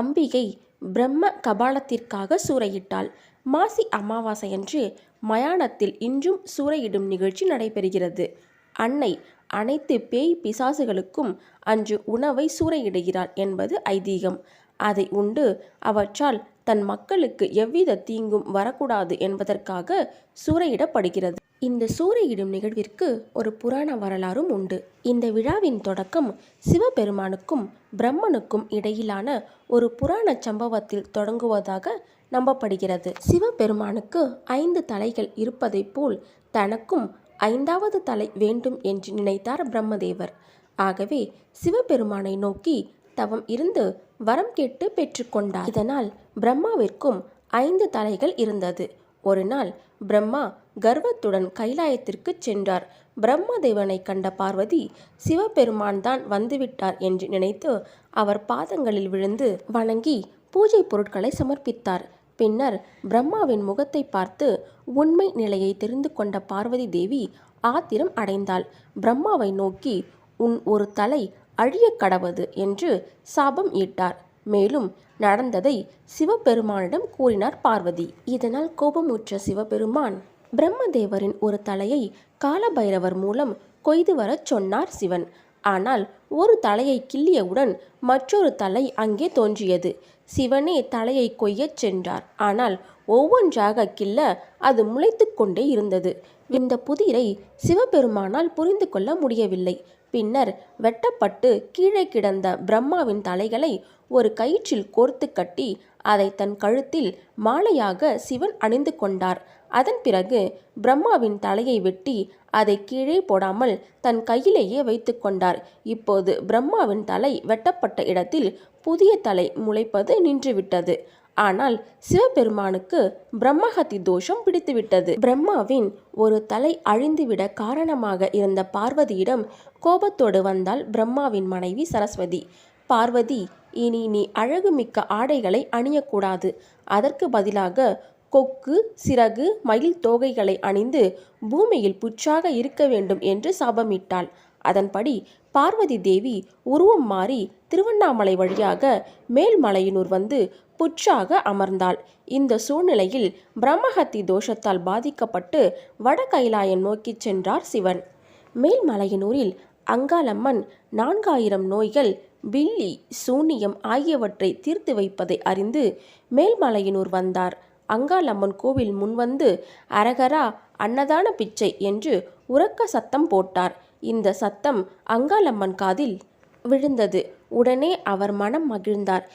அம்பிகை பிரம்ம கபாலத்திற்காக சூறையிட்டாள். மாசி அமாவாசையன்று மயானத்தில் இன்றும் சூறையிடும் நிகழ்ச்சி நடைபெறுகிறது. அன்னை அனைத்து பேய் பிசாசுகளுக்கும் அன்று உணவை சூறையிடுகிறாள் என்பது ஐதீகம். அதை உண்டு அவற்றால் தன் மக்களுக்கு எவ்வித தீங்கும் வரக்கூடாது என்பதற்காக சூறையிடப்படுகிறது. இந்த சூறையிடும் நிகழ்விற்கு ஒரு புராண வரலாறும் உண்டு. இந்த விழாவின் தொடக்கம் சிவபெருமானுக்கும் பிரம்மனுக்கும் இடையிலான ஒரு புராண சம்பவத்தில் தொடங்குவதாக நம்பப்படுகிறது. சிவபெருமானுக்கு 5 தலைகள் இருப்பதைப் போல் தனக்கும் 5வது தலை வேண்டும் என்று நினைத்தார் பிரம்மதேவர். ஆகவே சிவபெருமானை நோக்கி தவம் இருந்து வரம் கேட்டு பெற்றுக்கொண்டார். இதனால் பிரம்மாவிற்கும் 5 தலைகள் இருந்தது. ஒரு நாள் பிரம்மா கர்வத்துடன் கைலாயத்திற்கு சென்றார். பிரம்மதேவனை கண்ட பார்வதி சிவபெருமான் தான் வந்துவிட்டார் என்று நினைத்து அவர் பாதங்களில் விழுந்து வணங்கி பூஜை பொருட்களை சமர்ப்பித்தார். பின்னர் பிரம்மாவின் முகத்தை பார்த்து உண்மை நிலையை தெரிந்து கொண்ட பார்வதி தேவி ஆத்திரம் அடைந்தாள். பிரம்மாவை நோக்கி உன் ஒரு தலை அழிய கடவது என்று சாபம் இட்டார். மேலும் நடந்ததை சிவபெருமானிடம் கூறினார் பார்வதி. இதனால் கோபமுற்ற சிவபெருமான் பிரம்மதேவரின் ஒரு தலையை காலபைரவர் மூலம் கொய்து வரச் சொன்னார் சிவன். ஆனால் ஒரு தலையை கிள்ளியவுடன் மற்றொரு தலை அங்கே தோன்றியது. சிவனே தலையை கொய்யச் சென்றார். ஆனால் ஒவ்வொன்றாக கிள்ள அது முளைத்து கொண்டே இருந்தது. இந்த புதிரை சிவபெருமானால் புரிந்து கொள்ள முடியவில்லை. பின்னர் வெட்டப்பட்டு கீழே கிடந்த பிரம்மாவின் தலைகளை ஒரு கயிற்றில் கோர்த்து கட்டி அதை தன் கழுத்தில் மாலையாக சிவன் அணிந்து கொண்டார். அதன் பிறகு பிரம்மாவின் தலையை வெட்டி அதை கீழே போடாமல் தன் கையிலேயே வைத்து கொண்டார். இப்போது பிரம்மாவின் தலை வெட்டப்பட்ட இடத்தில் புதிய தலை முளைப்பது நின்றுவிட்டது. ஆனால் சிவபெருமானுக்கு பிரம்மஹத்தி தோஷம் பிடித்துவிட்டது. பிரம்மாவின் ஒரு தலை அழிந்துவிட காரணமாக இருந்த பார்வதியிடம் கோபத்தோடு வந்தாள் பிரம்மாவின் மனைவி சரஸ்வதி. பார்வதி, இனி நீ அழகுமிக்க ஆடைகளை அணியக்கூடாது. அதற்கு பதிலாக கொக்கு, சிறகு, மயில் தோகைகளை அணிந்து பூமியில் புற்றாக இருக்க வேண்டும் என்று சாபமிட்டாள். அதன்படி பார்வதி தேவி உருவம் மாறி திருவண்ணாமலை வழியாக மேல்மலையனூர் வந்து புற்றாக அமர்ந்தாள். இந்த சூழ்நிலையில் பிரம்மஹத்தி தோஷத்தால் பாதிக்கப்பட்டு வட கைலாயம் நோக்கி சென்றார் சிவன். மேல்மலையனூரில் அங்காளம்மன் 4000 நோய்கள், பில்லி, சூனியம் ஆகியவற்றை தீர்த்து வைப்பதை அறிந்து மேல்மலையனூர் வந்தார். அங்காளம்மன் கோவில் முன்வந்து அரகரா, அன்னதான பிச்சை என்று உரக்க சத்தம் போட்டார். இந்த சத்தம் அங்காளம்மன் காதில் விழுந்தது. உடனே அவர் மனம் மகிழ்ந்தார்.